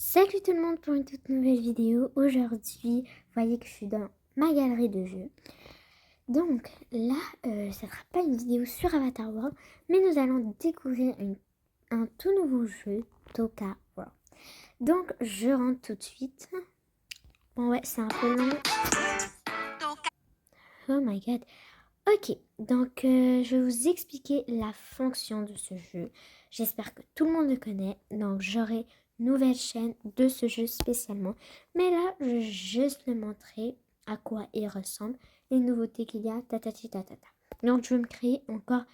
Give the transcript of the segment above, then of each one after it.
Salut tout le monde pour une toute nouvelle vidéo. Aujourd'hui, vous voyez que je suis dans ma galerie de jeux. Donc là, ça ne sera pas une vidéo sur Avatar World, mais nous allons découvrir un tout nouveau jeu, Toca World. Donc je rentre tout de suite. Bon ouais, c'est un peu long. Oh my god. Ok, donc je vais vous expliquer la fonction de ce jeu. J'espère que tout le monde le connaît. Donc j'aurai une nouvelle chaîne de ce jeu spécialement. Mais là, je vais juste le montrer à quoi il ressemble, les nouveautés qu'il y a, tatati tatata. Donc je vais me créer encore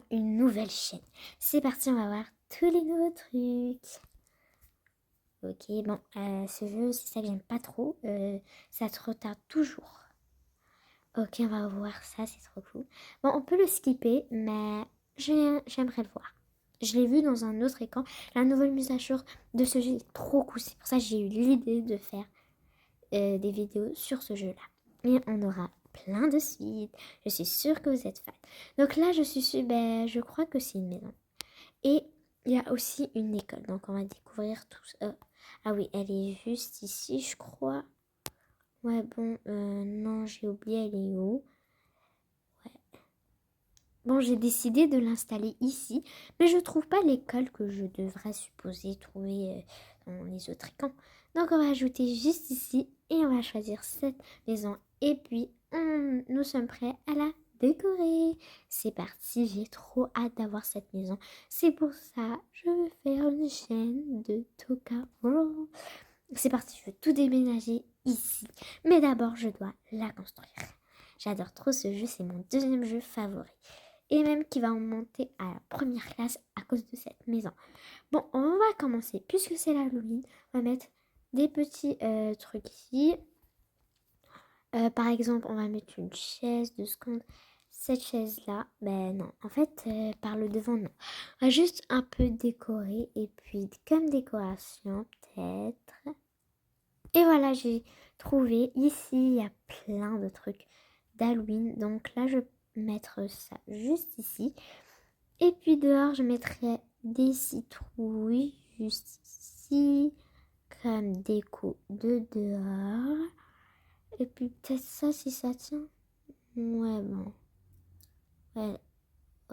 une nouvelle chaîne. C'est parti, on va voir tous les nouveaux trucs. Ok, bon, ce jeu, c'est ça que j'aime pas trop. Ça se retarde toujours. Ok, on va voir ça, c'est trop cool. Bon, on peut le skipper, mais j'aimerais le voir. Je l'ai vu dans un autre écran. La nouvelle mise à jour de ce jeu est trop cool. C'est pour ça que j'ai eu l'idée de faire des vidéos sur ce jeu-là. Et on aura plein de suites. Je suis sûre que vous êtes fans. Donc là, je crois que c'est une maison. Et il y a aussi une école. Donc on va découvrir tout ça. Ah oui, elle est juste ici, je crois. Ouais, bon, non, j'ai oublié, elle est où? Bon, j'ai décidé de l'installer ici, mais je trouve pas l'école que je devrais supposer trouver dans les autres écrans. Donc on va ajouter juste ici et on va choisir cette maison. Et puis, nous sommes prêts à la décorer. C'est parti, j'ai trop hâte d'avoir cette maison. C'est pour ça je vais faire une chaîne de Toca World. C'est parti, je veux tout déménager ici. Mais d'abord, je dois la construire. J'adore trop ce jeu, c'est mon deuxième jeu favori. Et même qui va en monter à la première classe à cause de cette maison. Bon, on va commencer. Puisque c'est l'Halloween, on va mettre des petits trucs ici. Par exemple, on va mettre une chaise de seconde. Cette chaise-là, ben non. En fait, par le devant, non. On va juste un peu décorer. Et puis, comme décoration, peut-être. Et voilà, j'ai trouvé. Ici, il y a plein de trucs d'Halloween. Donc là, je vais mettre ça juste ici. Et puis dehors, je mettrai des citrouilles juste ici. Comme déco de dehors. Et puis peut-être ça si ça tient. Ouais, bon. Ouais,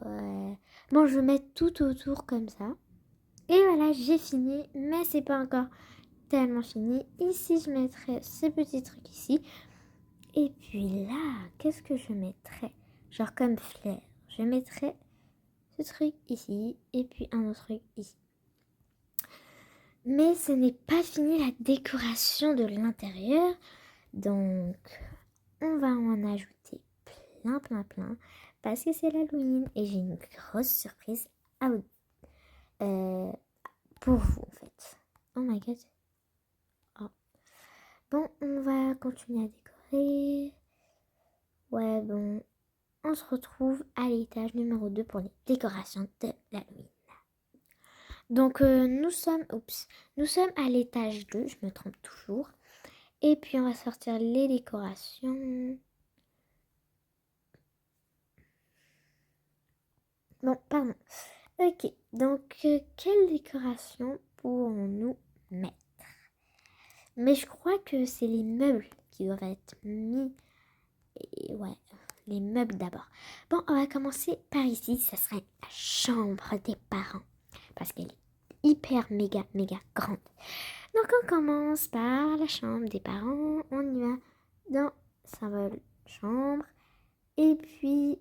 ouais. Bon, je vais mettre tout autour comme ça. Et voilà, j'ai fini. Mais c'est pas encore tellement fini. Ici, je mettrai ces petits trucs ici. Et puis là, qu'est-ce que je mettrais? Genre comme flair. Je mettrais ce truc ici. Et puis un autre truc ici. Mais ce n'est pas fini la décoration de l'intérieur. Donc, on va en ajouter plein. Parce que c'est l'Halloween. Et j'ai une grosse surprise à vous, pour vous, en fait. Oh my god. Oh. Bon, on va continuer à décorer. Ouais, bon. On se retrouve à l'étage numéro 2 pour les décorations de l'Halloween. Donc, nous sommes à l'étage 2, je me trompe toujours. Et puis, on va sortir les décorations. Bon, pardon. Ok, donc, quelle décoration pourrons-nous mettre? Mais je crois que c'est les meubles qui doivent être mis. Et ouais, les meubles d'abord. Bon, on va commencer par ici. Ça serait la chambre des parents. Parce qu'elle est hyper méga grande. Donc on commence par la chambre des parents. On y va dans symbole chambre. Et puis,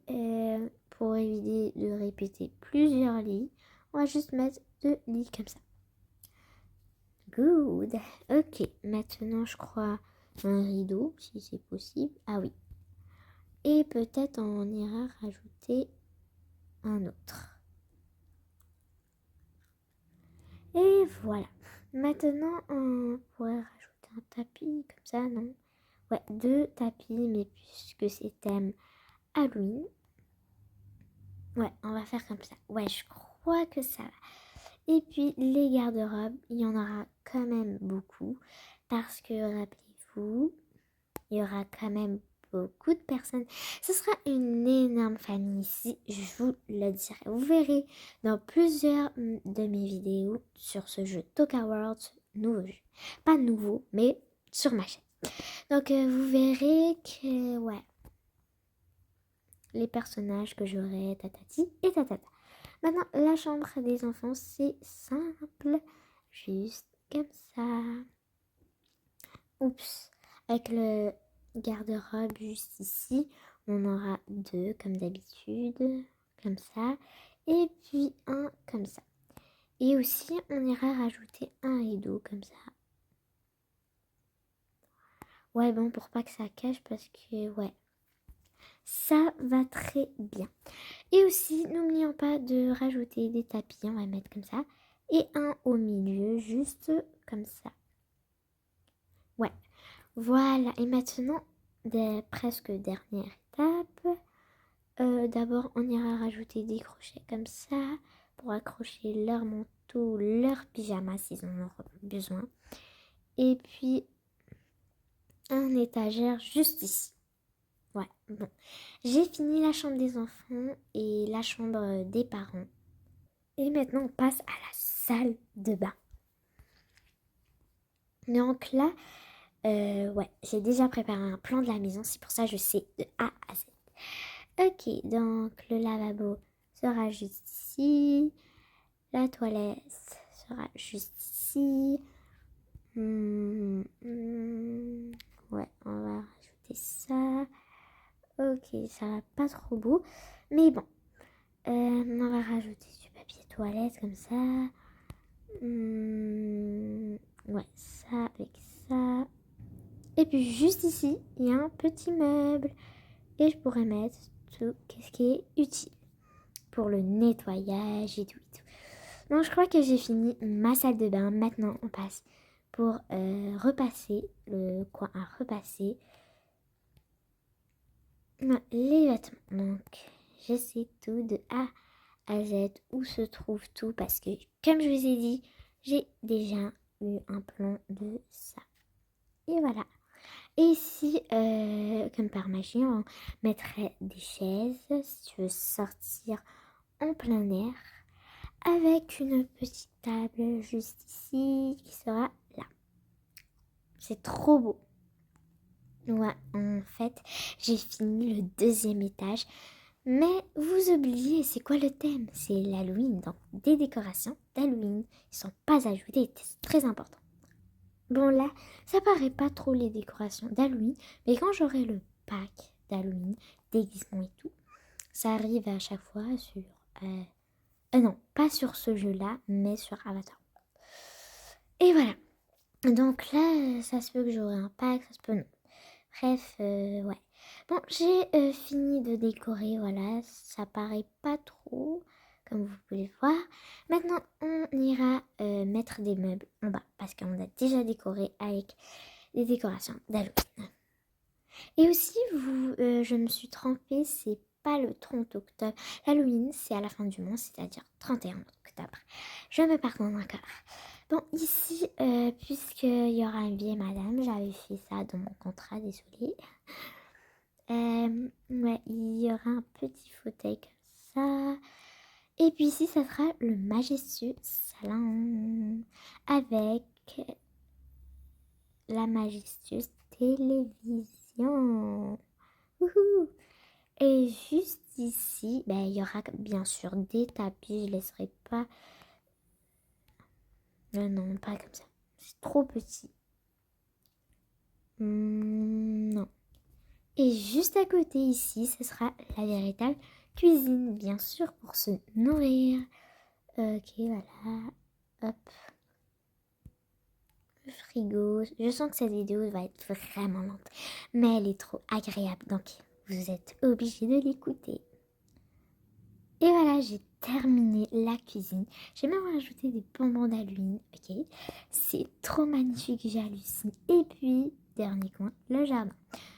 pour éviter de répéter plusieurs lits, on va juste mettre 2 lits comme ça. Good. Ok, maintenant je crois un rideau, si c'est possible. Ah oui. Et peut-être on ira rajouter un autre. Et voilà. Maintenant, on pourrait rajouter un tapis comme ça, non? Ouais, 2 tapis, mais puisque c'est thème Halloween. Ouais, on va faire comme ça. Ouais, je crois que ça va. Et puis, les garde-robes, il y en aura quand même beaucoup. Parce que, rappelez-vous, il y aura quand même beaucoup de personnes. Ce sera une énorme famille ici, je vous le dirai. Vous verrez dans plusieurs de mes vidéos sur ce jeu Toca World, nouveau jeu. Pas nouveau, mais sur ma chaîne. Donc vous verrez que, ouais, les personnages que j'aurai, tatati et tatata. Maintenant, la chambre des enfants, c'est simple, juste comme ça. Oups, avec le garde-robe juste ici, on aura 2 comme d'habitude, comme ça, et puis un comme ça. Et aussi, on ira rajouter un rideau comme ça. Ouais, bon, pour pas que ça cache, parce que, ouais, ça va très bien. Et aussi, n'oublions pas de rajouter des tapis, on va mettre comme ça, et un au milieu, juste comme ça. Ouais, voilà. Et maintenant, presque dernière étape. D'abord, on ira rajouter des crochets comme ça pour accrocher leur manteau, leur pyjama s'ils en auront besoin. Et puis, un étagère juste ici. Ouais, bon. J'ai fini la chambre des enfants et la chambre des parents. Et maintenant, on passe à la salle de bain. Donc là, ouais, j'ai déjà préparé un plan de la maison. C'est pour ça que je sais de A à Z. Ok, donc le lavabo sera juste ici. La toilette sera juste ici. Ouais, on va rajouter ça. Ok, ça va pas trop beau. Mais bon, on va rajouter du papier toilette comme ça. Ouais, ça avec ça. Et puis juste ici, il y a un petit meuble. Et je pourrais mettre tout ce qui est utile pour le nettoyage et tout et tout. Donc je crois que j'ai fini ma salle de bain. Maintenant, on passe pour repasser le coin à repasser. Les vêtements. Donc, je sais tout de A à Z où se trouve tout parce que, comme je vous ai dit, j'ai déjà eu un plan de ça. Et voilà. Et ici, comme par magie, on mettrait des chaises si tu veux sortir en plein air avec une petite table juste ici qui sera là. C'est trop beau. Ouais, en fait, j'ai fini le 2e étage. Mais vous oubliez, c'est quoi le thème? C'est l'Halloween, donc des décorations d'Halloween. Ils sont pas ajoutés, c'est très important. Bon là, ça paraît pas trop les décorations d'Halloween, mais quand j'aurai le pack d'Halloween, déguisement et tout, ça arrive à chaque fois sur... non, pas sur ce jeu-là, mais sur Avatar. Et voilà. Donc là, ça se peut que j'aurai un pack, ça se peut non. Bref, ouais. Bon, j'ai fini de décorer, voilà. Ça paraît pas trop, comme vous pouvez le voir. Maintenant, on ira mettre des meubles en bas, parce qu'on a déjà décoré avec des décorations d'Halloween. Et aussi, je me suis trompée, c'est pas le 30 octobre. L'Halloween, c'est à la fin du mois, c'est-à-dire 31 octobre. Je me pardonne encore. Bon, ici, puisqu'il y aura une vieille madame, j'avais fait ça dans mon contrat, désolée. Ouais, il y aura un petit fauteuil comme ça. Et puis ici, ça sera le majestueux salon avec la majestueuse télévision. Wouhou! Et juste ici, ben, il y aura bien sûr des tapis. Je laisserai pas... non, pas comme ça. C'est trop petit. Non. Et juste à côté ici, ce sera la véritable cuisine, bien sûr, pour se nourrir. Ok, voilà. Hop. Le frigo. Je sens que cette vidéo va être vraiment lente, mais elle est trop agréable, donc vous êtes obligés de l'écouter. Et voilà, j'ai terminé la cuisine. J'ai même rajouté des bonbons d'Halloween, ok. C'est trop magnifique, j'hallucine. Et puis, dernier coin, le jardin.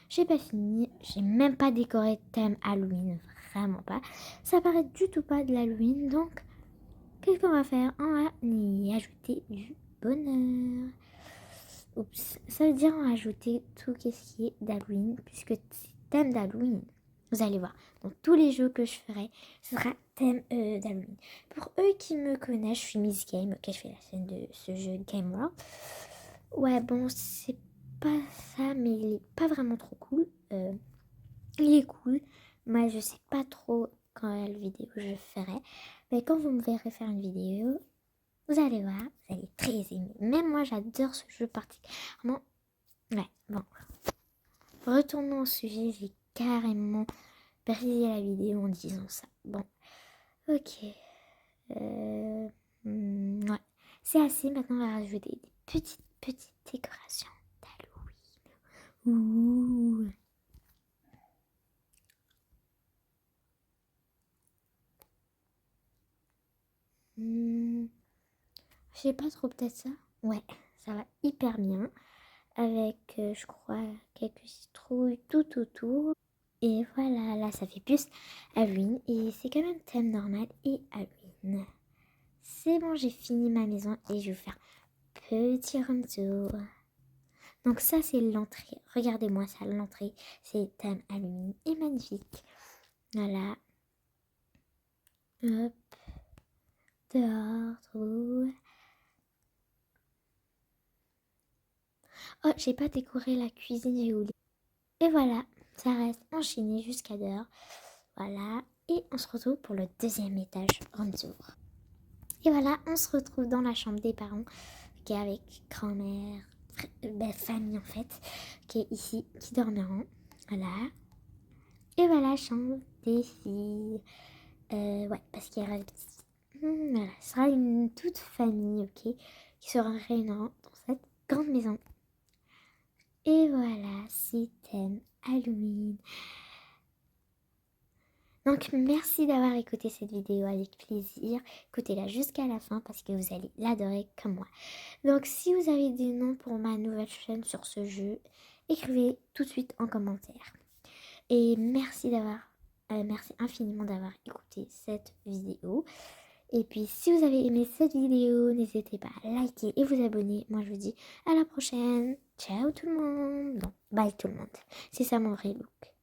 J'ai pas fini, j'ai même pas décoré thème Halloween, vraiment pas. Ça paraît du tout pas de l'Halloween, donc qu'est-ce qu'on va faire? On va y ajouter du bonheur. Oups, ça veut dire on va ajouter tout ce qui est d'Halloween, puisque c'est thème d'Halloween. Vous allez voir, dans tous les jeux que je ferai, ce sera thème d'Halloween. Pour eux qui me connaissent, je suis Miss Game, ok, je fais la scène de ce jeu Game World. Ouais, bon, c'est pas ça, mais il est pas vraiment trop cool. Il est cool, moi je sais pas trop quelle vidéo je ferai, mais quand vous me verrez faire une vidéo, vous allez voir, vous allez très aimer. Même moi j'adore ce jeu particulièrement. Ouais, bon. Retournons au sujet, j'ai carrément brisé la vidéo en disant ça. Bon, ok. Ouais, c'est assez. Maintenant, on va rajouter des petites décorations d'Halloween. Ouh. Je sais pas trop, peut-être ça. Ouais, ça va hyper bien. Avec, je crois, quelques citrouilles tout autour. Et voilà, là, ça fait plus Halloween. Et c'est quand même thème normal et Halloween. C'est bon, j'ai fini ma maison et je vais vous faire petit room tour. Donc ça, c'est l'entrée. Regardez-moi ça, l'entrée. C'est thème Halloween et magnifique. Voilà. Hop. Dehors, trop. Oh, j'ai pas décoré la cuisine, j'ai oublié. Et voilà, ça reste enchaîné jusqu'à dehors. Voilà. Et on se retrouve pour le deuxième étage, room tour. Et voilà, on se retrouve dans la chambre des parents, qui est avec grand-mère, famille en fait, qui est ici, qui dormiront. Voilà. Et voilà, chambre des filles. Ouais, parce qu'il y aura des petites filles. Voilà, ce sera une toute famille, ok, qui sera réunie dans cette grande maison. Et voilà, c'est thème Halloween. Donc merci d'avoir écouté cette vidéo avec plaisir. Écoutez-la jusqu'à la fin parce que vous allez l'adorer comme moi. Donc si vous avez des noms pour ma nouvelle chaîne sur ce jeu, écrivez tout de suite en commentaire. Et merci merci infiniment d'avoir écouté cette vidéo. Et puis si vous avez aimé cette vidéo, n'hésitez pas à liker et vous abonner. Moi je vous dis à la prochaine. Ciao tout le monde. Bon, bye tout le monde. C'est ça mon vrai look.